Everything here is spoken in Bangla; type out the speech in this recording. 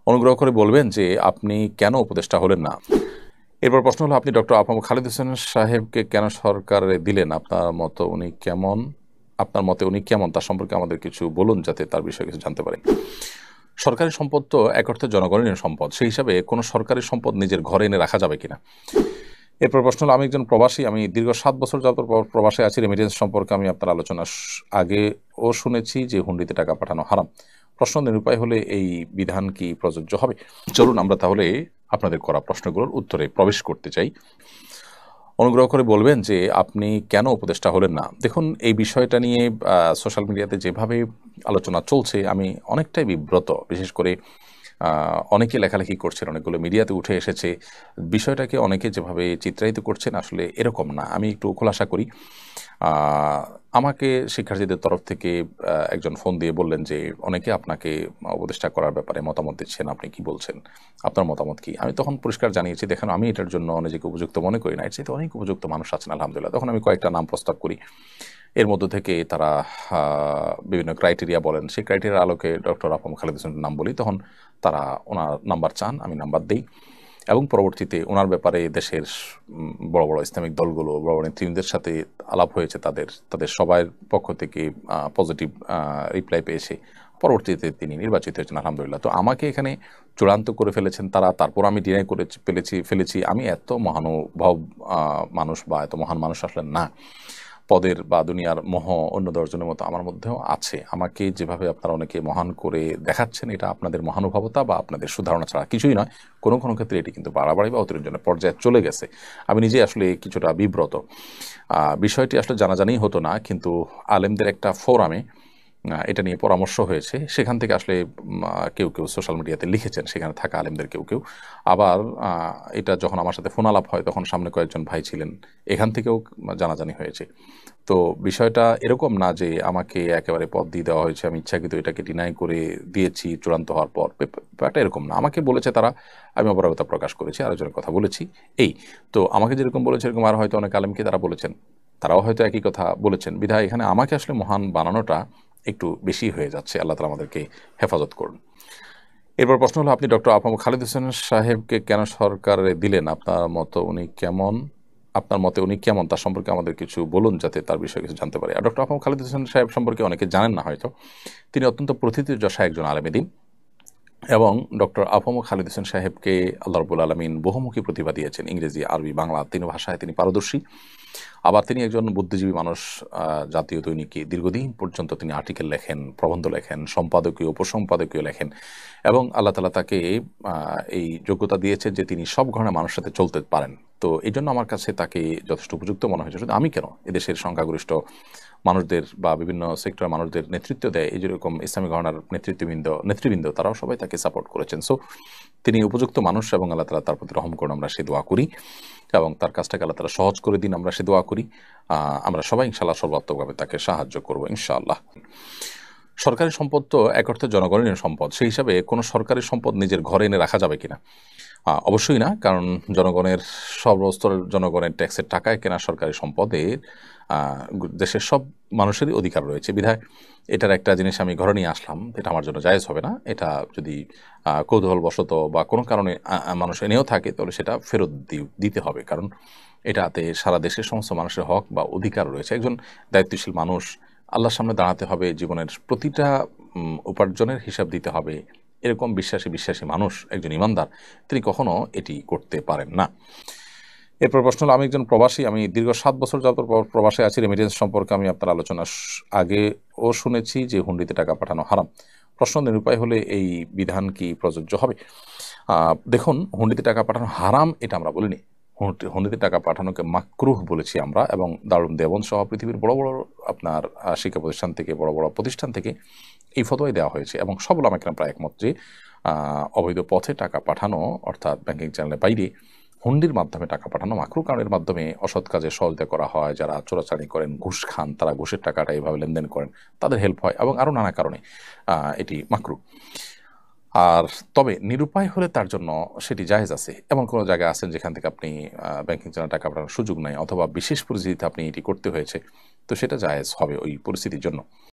অনুগ্রহ করে বলবেন যে আপনি কেন উপদেষ্টা হলেন না। এরপর প্রশ্ন হলো, আপনি ডক্টর আহমদ খালেদ হোসেন সাহেবকে কেন সরকারে দিলেন? আপনার মতে উনি কেমন তার সম্পর্কে আমাদের কিছু বলুন, যাতে তার বিষয়ে কিছু জানতে পারি। সরকারি সম্পদ তো এক অর্থে জনগণের সম্পদ, সেই হিসাবে কোনো সরকারি সম্পদ নিজের ঘরে এনে রাখা যাবে কিনা। এরপর প্রশ্ন হলো, আমি একজন প্রবাসী, আমি দীর্ঘ 7 বছর যাবত প্রবাসে আছি। রেমিটেন্স সম্পর্কে আমি আপনার আলোচনা আগেও শুনেছি যে হুন্ডিতে টাকা পাঠানো হারাম। প্রশ্ন নিরুপায় হলে এই বিধান কি প্রযোজ্য হবে? চলুন আমরা তাহলে আপনাদের করা প্রশ্নগুলোর উত্তরে প্রবেশ করতে চাই। অনুগ্রহ করে বলবেন যে আপনি কেন উপদেষ্টা হলেন না। দেখুন, এই বিষয়টা নিয়ে সোশ্যাল মিডিয়াতে যেভাবে আলোচনা চলছে, আমি অনেকটাই বিব্রত। বিশেষ করে অনেকে লেখালেখি করছেন, অনেকগুলো মিডিয়াতে উঠে এসেছে। বিষয়টাকে অনেকে যেভাবে চিত্রায়িত করছেন, আসলে এরকম না। আমি একটু খোলাসা করি। আমাকে শিক্ষার্থীদের তরফ থেকে একজন ফোন দিয়ে বললেন যে অনেকে আপনাকে উপদেষ্টা করার ব্যাপারে মতামত দিচ্ছেন, আপনি কি বলছেন, আপনার মতামত কি। আমি তখন পরিষ্কার জানিয়েছি, দেখেন, আমি এটার জন্য নিজেকে উপযুক্ত মনে করি না, এর চাইতে অনেক উপযুক্ত মানুষ আছেন আলহামদুলিল্লাহ। তখন আমি কয়েকটা নাম প্রস্তাব করি। এর মধ্য থেকে তারা বিভিন্ন ক্রাইটেরিয়া বলেন, সেই ক্রাইটেরিয়ার আলোকে ডক্টর আহমদ খালেদ হোসেনের নাম বলি। তখন তারা ওনার নাম্বার চান, আমি নাম্বার দিই, এবং পরবর্তীতে ওনার ব্যাপারে দেশের বড় বড় ইসলামিক দলগুলো, বড় বড় নেতৃবৃন্দের সাথে আলাপ হয়েছে। তাদের সবার পক্ষ থেকে পজিটিভ রিপ্লাই পেয়েছে। পরবর্তীতে তিনি নির্বাচিত হয়েছেন আলহামদুলিল্লাহ। তো আমাকে এখানে চূড়ান্ত করে ফেলেছেন তারা, তারপর আমি ডিনাই করে ফেলেছি। আমি এত মহানুভব মানুষ বা এত মহান মানুষ আসলে না। পদের বা দুনিয়ার মোহ অন্য 10 জনের মতো আমার মধ্যেও আছে। আমাকে যেভাবে আপনারা অনেকে মহান করে দেখাচ্ছেন, এটা আপনাদের মহানুভবতা বা আপনাদের সুধারণা ছাড়া কিছুই নয়। কোনো কোনো ক্ষেত্রে এটি কিন্তু বাড়াবাড়ি বা অতিরঞ্জনের পর্যায়ে চলে গেছে। আমি নিজে আসলে কিছুটা বিব্রত। বিষয়টি আসলে জানাজানিই হতো না, কিন্তু আলেমদের একটা ফোরামে এটা নিয়ে পরামর্শ হয়েছে। সেখান থেকে আসলে কেউ কেউ সোশ্যাল মিডিয়াতে লিখেছেন, সেখানে থাকা আলেমদের কেউ কেউ। আবার এটা যখন আমার সাথে ফোন আলাপ হয়, তখন সামনে কয়েকজন ভাই ছিলেন, এখান থেকেও জানাজানি হয়েছে। তো বিষয়টা এরকম না যে আমাকে একেবারে পদ দিয়ে দেওয়া হয়েছে, আমি ইচ্ছাকৃত এটাকে ডিনাই করে দিয়েছি চূড়ান্ত হওয়ার পর। ব্যাপারটা এরকম না। আমাকে বলেছে তারা, আমি অপারগতা প্রকাশ করেছি, আরেকজনের কথা বলেছি। এই তো আমাকে যেরকম বলেছে, এরকম আর হয়তো অনেক আলেমকে তারা বলেছেন, তারাও হয়তো একই কথা বলেছেন। বিধায় এখানে আমাকে আসলে মহান বানানোটা একটু বেশি হয়ে যাচ্ছে। আল্লাহ তাআলা আমাদেরকে হেফাজত করুন। এরপর প্রশ্ন হলো, আপনি ডক্টর আহমদ খালেদ হোসেন সাহেবকে কেন সরকারে দিলেন? আপনার মতে উনি কেমন তার সম্পর্কে আমাদের কিছু বলুন, যাতে তার বিষয়ে কিছু জানতে পারি। আর ডক্টর আহমদ খালেদ হোসেন সাহেব সম্পর্কে অনেকে জানেন না হয়তো। তিনি অত্যন্ত প্রথিতযশা একজন আলেম দ্বীন, এবং ডক্টর আহমদ খালেদ হোসেন সাহেবকে আল্লাহ রাব্বুল আলামিন বহুমুখী প্রতিভা দিয়েছেন। ইংরেজি, আরবি, বাংলা 3 ভাষায় তিনি পারদর্শী। আবার তিনি একজন বুদ্ধিজীবী মানুষ। জাতীয় দৈনিকে দীর্ঘদিন পর্যন্ত তিনি আর্টিকেল লেখেন, প্রবন্ধ লেখেন, সম্পাদকীয়, উপসম্পাদকীয় লেখেন, এবং আল্লাহ তাআলা তাকে এই যোগ্যতা দিয়েছেন যে তিনি সব ধরনের মানুষের সাথে চলতে পারেন। তো এই জন্য আমার কাছে তাকে যথেষ্ট উপযুক্ত মনে হয়েছে। শুধু আমি কেন, এদেশের সংখ্যাগরিষ্ঠ মানুষদের বা বিভিন্ন সেক্টরের মানুষদের নেতৃত্ব দেয় এই যেরকম ইসলামী ঘরানার নেতৃবৃন্দ, তারাও সবাই তাকে সাপোর্ট করেছেন। সো তিনি উপযুক্ত মানুষ, এবং আল্লাহ তাআলা তার প্রতি রহম করুন, আমরা সে দোয়া করি, এবং তার কাজটাকে আল্লাহ তাআলা সহজ করে দিন, আমরা সে দোয়া করি। আমরা সবাই ইনশাআল্লাহ সর্বাত্মকভাবে তাকে সাহায্য করব ইনশাআল্লাহ। সরকারি সম্পদ তো এক অর্থে জনগণের সম্পদ, সেই হিসাবে কোনো সরকারি সম্পদ নিজের ঘরে এনে রাখা যাবে কিনা। অবশ্যই না, কারণ জনগণের, সর্বস্তরের জনগণের ট্যাক্সের টাকায় কেনা সরকারি সম্পদের দেশের সব মানুষেরই অধিকার রয়েছে। বিধায় এটার একটা জিনিস আমি ঘরে নিয়ে আসলাম, এটা আমার জন্য জায়েজ হবে না। এটা যদি কৌতূহলবশত বা কোনো কারণে মানুষ এনেও থাকে, তাহলে সেটা ফেরত দিতে হবে, কারণ এটাতে সারা দেশের সমস্ত মানুষের হক বা অধিকার রয়েছে। একজন দায়িত্বশীল মানুষ, আল্লাহর সামনে দাঁড়াতে হবে, জীবনের প্রতিটা উপার্জনের হিসাব দিতে হবে, এরকম বিশ্বাসী মানুষ, একজন ইমানদার, তিনি কখনো এটি করতে পারেন না। এরপর প্রশ্ন হলো, আমি একজন প্রবাসী, আমি দীর্ঘ 7 বছর যাবত প্রবাসে আছি। রেমিটেন্স সম্পর্কে আমি আপনার আলোচনা আগেও শুনেছি যে হুন্ডিতে টাকা পাঠানো হারাম। প্রশ্ন নিরুপায় হলে এই বিধান কি প্রযোজ্য হবে? দেখুন, হুন্ডিতে টাকা পাঠানো হারাম এটা আমরা বলিনি। হুন্ডিতে টাকা পাঠানোকে মাকরুহ বলেছি আমরা, এবং দারুল দেওবন্দ সহ পৃথিবীর বড় বড় আপনার শিক্ষা প্রতিষ্ঠান থেকে, বড় বড় প্রতিষ্ঠান থেকে এই ফতোয়াই দেওয়া হয়েছে, এবং সব ওলামা কেরাম প্রায় একমত যে অবৈধ পথে টাকা পাঠানো, অর্থাৎ ব্যাংকিং চ্যানেলের বাইরে হুন্ডির মাধ্যমে টাকা পাঠানো মাকরু, কারণ এর মাধ্যমে অসৎ কাজে সহযোগিতা করা হয়। যারা চোরাচারি করেন, ঘুষ খান, তারা ঘুষের টাকাটা এইভাবে লেনদেন করেন, তাদের হেল্প হয়, এবং আরও নানা কারণে এটি মাকরু। আর তবে নিরুপায় হলে তার জন্য সেটি জায়েজ আছে। এমন কোনো জায়গায় আছেন যেখান থেকে আপনি ব্যাংকিং চ্যানেলে টাকা পাঠানোর সুযোগ নাই, অথবা বিশেষ পরিস্থিতিতে আপনি এটি করতে হয়েছে, তো সেটা জায়েজ হবে ওই পরিস্থিতির জন্য।